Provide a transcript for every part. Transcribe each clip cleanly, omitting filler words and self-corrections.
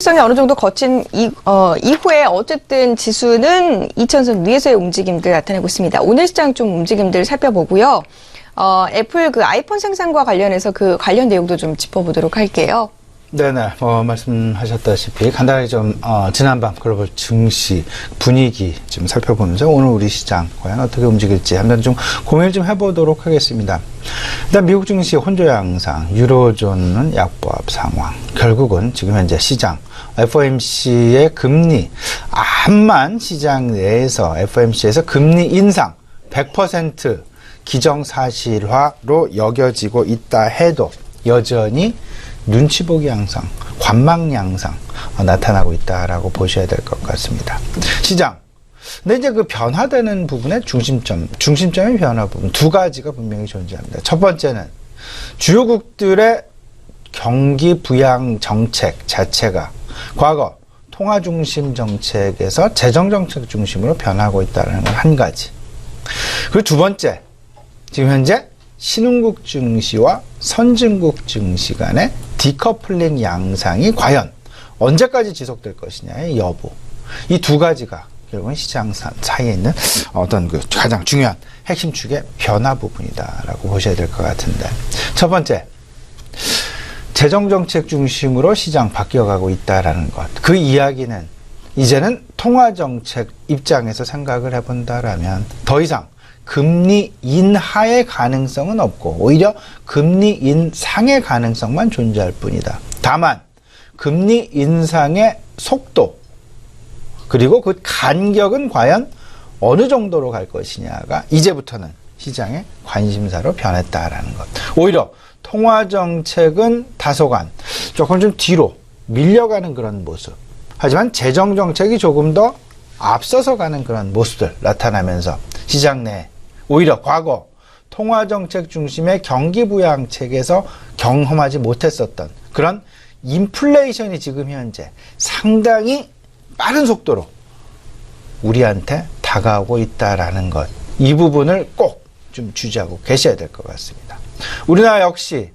일정이 어느 정도 거친 이후에 어쨌든 지수는 2000선 위에서의 움직임들 나타내고 있습니다. 오늘 시장 좀 움직임들 살펴보고요. 애플 그 아이폰 생산과 관련해서 그 관련 내용도 좀 짚어보도록 할게요. 네네, 말씀하셨다시피 간단하게 좀, 지난밤 글로벌 증시 분위기 좀 살펴보면서 오늘 우리 시장 과연 어떻게 움직일지 한번 좀 고민을 좀 해보도록 하겠습니다. 일단 미국 증시 혼조 양상, 유로존은 약보합 상황. 결국은 지금 현재 시장, FOMC의 금리, 암만 시장 내에서 FOMC에서 금리 인상 100% 기정사실화로 여겨지고 있다 해도 여전히 눈치 보기 양상, 관망 양상 나타나고 있다라고 보셔야 될 것 같습니다. 시장. 근데 이제 그 변화되는 부분의 중심점의 변화 부분 두 가지가 분명히 존재합니다. 첫 번째는 주요국들의 경기 부양 정책 자체가 과거 통화 중심 정책에서 재정 정책 중심으로 변하고 있다는 건 한 가지. 그리고 두 번째, 지금 현재 신흥국 증시와 선진국 증시 간의 디커플링 양상이 과연 언제까지 지속될 것이냐의 여부. 이 두 가지가 결국은 시장 사이에 있는 어떤 그 가장 중요한 핵심 축의 변화 부분이다라고 보셔야 될 것 같은데. 첫 번째, 재정정책 중심으로 시장 바뀌어가고 있다라는 것. 그 이야기는 이제는 통화정책 입장에서 생각을 해본다라면 더 이상 금리 인하의 가능성은 없고 오히려 금리 인상의 가능성만 존재할 뿐이다. 다만 금리 인상의 속도 그리고 그 간격은 과연 어느 정도로 갈 것이냐가 이제부터는 시장의 관심사로 변했다라는 것. 오히려 통화정책은 다소간 조금 좀 뒤로 밀려가는 그런 모습. 하지만 재정정책이 조금 더 앞서서 가는 그런 모습들 나타나면서 시장 내 오히려 과거 통화정책 중심의 경기부양책에서 경험하지 못했었던 그런 인플레이션이 지금 현재 상당히 빠른 속도로 우리한테 다가오고 있다라는 것. 이 부분을 꼭 좀 주지하고 계셔야 될 것 같습니다. 우리나라 역시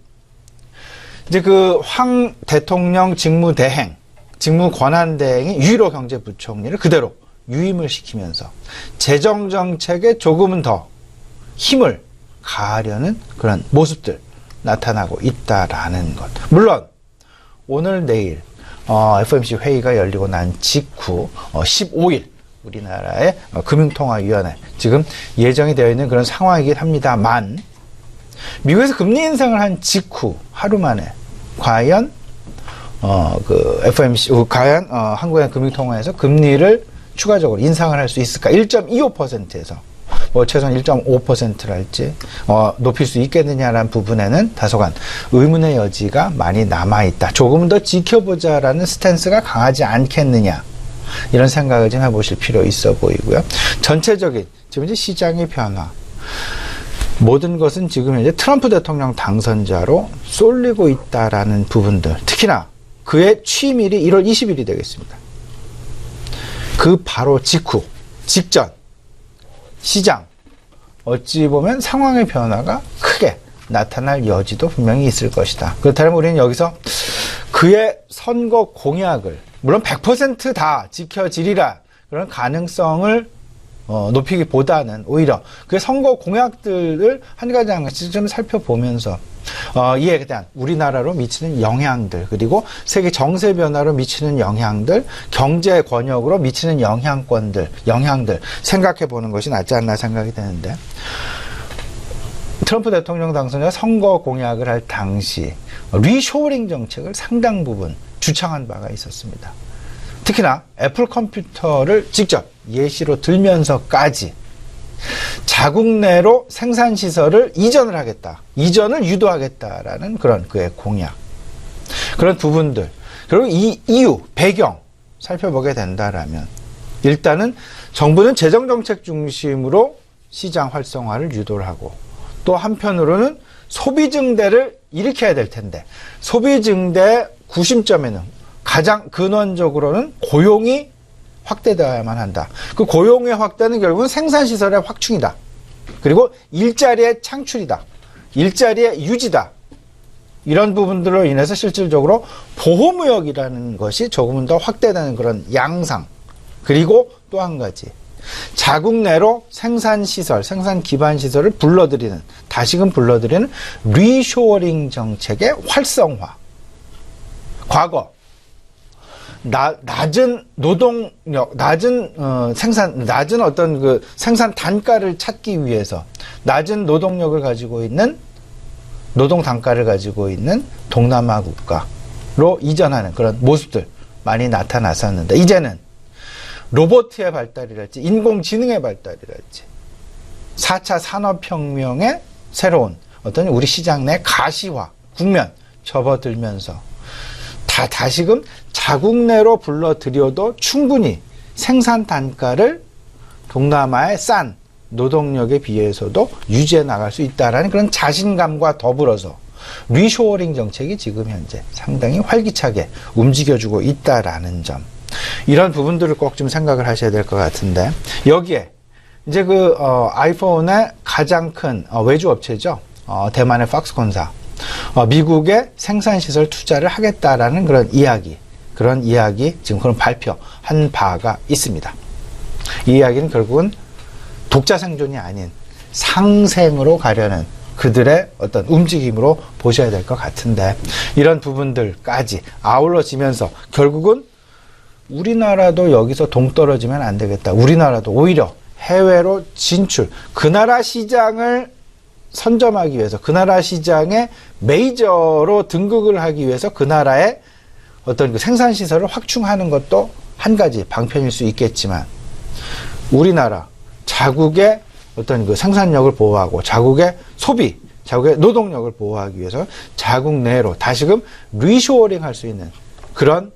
이제 그 황 대통령 직무대행, 직무권한대행이 유일호 경제부총리를 그대로 유임을 시키면서 재정정책에 조금은 더 힘을 가하려는 그런 모습들 나타나고 있다라는 것. 물론 오늘 내일 FOMC 회의가 열리고 난 직후 15일 우리나라의 금융통화위원회 지금 예정이 되어 있는 그런 상황이긴 합니다만 미국에서 금리 인상을 한 직후 하루 만에 과연 그 FOMC 과연 한국의 금융통화에서 금리를 추가적으로 인상을 할 수 있을까? 1.25%에서 뭐 최소한 1.5%랄지 높일 수 있겠느냐라는 부분에는 다소간 의문의 여지가 많이 남아있다. 조금 더 지켜보자라는 스탠스가 강하지 않겠느냐. 이런 생각을 좀 해보실 필요 있어 보이고요. 전체적인 지금 이제 시장의 변화. 모든 것은 지금 이제 트럼프 대통령 당선자로 쏠리고 있다라는 부분들. 특히나 그의 취임일이 1월 20일이 되겠습니다. 그 바로 직전 시장 어찌 보면 상황의 변화가 크게 나타날 여지도 분명히 있을 것이다. 그렇다면 우리는 여기서 그의 선거 공약을 물론 100% 지켜지리라 그런 가능성을 높이기보다는 오히려 그의 선거 공약들을 한 가지 한 가지 좀 살펴보면서 이에 대한 우리나라로 미치는 영향들 그리고 세계 정세 변화로 미치는 영향들 경제 권역으로 미치는 영향들 생각해 보는 것이 낫지 않나 생각이 되는데 트럼프 대통령 당선자 선거 공약을 할 당시 리쇼어링 정책을 상당 부분 주창한 바가 있었습니다. 특히나 애플 컴퓨터를 직접 예시로 들면서까지 자국 내로 생산시설을 이전을 유도하겠다라는 그런 그의 공약. 그런 부분들. 그리고 이 이유, 배경 살펴보게 된다라면 일단은 정부는 재정정책 중심으로 시장 활성화를 유도를 하고 또 한편으로는 소비 증대를 일으켜야 될 텐데 소비 증대의 구심점에는 가장 근원적으로는 고용이 확대되어야만 한다. 그 고용의 확대는 결국은 생산시설의 확충이다. 그리고 일자리의 창출이다. 일자리의 유지다. 이런 부분들로 인해서 실질적으로 보호무역이라는 것이 조금은 더 확대되는 그런 양상. 그리고 또 한 가지. 자국 내로 생산 기반 시설을 다시금 불러들이는 리쇼어링 정책의 활성화. 과거 낮은 노동력, 낮은 어떤 그 생산 단가를 찾기 위해서 낮은 노동력을 가지고 있는 노동 단가를 가지고 있는 동남아 국가로 이전하는 그런 모습들 많이 나타났었는데 이제는 로봇의 발달이랄지 인공지능의 발달이랄지 4차 산업혁명의 새로운 어떤 우리 시장 내 가시화 국면 접어들면서 다시금 자국 내로 불러들여도 충분히 생산 단가를 동남아의 싼 노동력에 비해서도 유지해 나갈 수 있다라는 그런 자신감과 더불어서 리쇼어링 정책이 지금 현재 상당히 활기차게 움직여주고 있다라는 점. 이런 부분들을 꼭 좀 생각을 하셔야 될 것 같은데 여기에 이제 아이폰의 가장 큰 외주 업체죠. 대만의 팍스콘사. 미국의 생산시설 투자를 하겠다라는 그런 이야기 지금 그런 발표한 바가 있습니다. 이 이야기는 결국은 독자 생존이 아닌 상생으로 가려는 그들의 어떤 움직임으로 보셔야 될 것 같은데 이런 부분들까지 아울러지면서 결국은 우리나라도 여기서 동떨어지면 안 되겠다. 우리나라도 오히려 해외로 진출, 그 나라 시장을 선점하기 위해서 그 나라 시장의 메이저로 등극을 하기 위해서 그 나라의 어떤 그 생산시설을 확충하는 것도 한 가지 방편일 수 있겠지만 우리나라 자국의 어떤 그 생산력을 보호하고 자국의 소비, 자국의 노동력을 보호하기 위해서 자국 내로 다시금 리쇼어링 할 수 있는 그런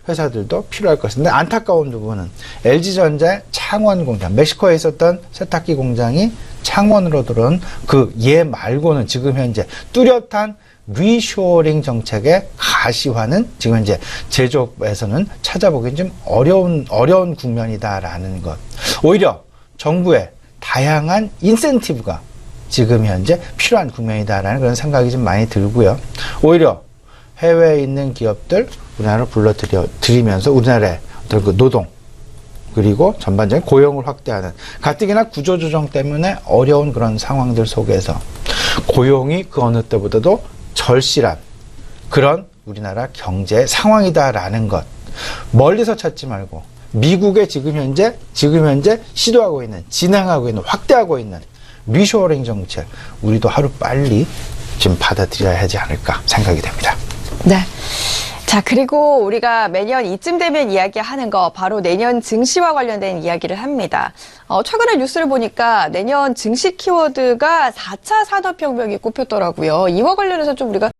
회사들도 필요할 것인데 안타까운 부분은 LG전자의 창원 공장, 멕시코에 있었던 세탁기 공장이 창원으로 들어온 그 예 말고는 지금 현재 뚜렷한 리쇼어링 정책의 가시화는 지금 현재 제조업에서는 찾아보기 좀 어려운 국면이다라는 것. 오히려 정부의 다양한 인센티브가 지금 현재 필요한 국면이다라는 그런 생각이 좀 많이 들고요. 오히려 해외에 있는 기업들 우리나라로 불러들이면서 우리나라의 어떤 그 노동 그리고 전반적인 고용을 확대하는 가뜩이나 구조조정 때문에 어려운 그런 상황들 속에서 고용이 그 어느 때보다도 절실한 그런 우리나라 경제 상황이다라는 것 멀리서 찾지 말고 미국의 지금 현재 시도하고 있는 진행하고 있는 확대하고 있는 리쇼어링 정책 우리도 하루 빨리 좀 받아들여야 하지 않을까 생각이 됩니다. 네. 자, 그리고 우리가 매년 이쯤 되면 이야기하는 거 바로 내년 증시와 관련된 이야기를 합니다. 최근에 뉴스를 보니까 내년 증시 키워드가 4차 산업혁명이 꼽혔더라고요. 이와 관련해서 좀 우리가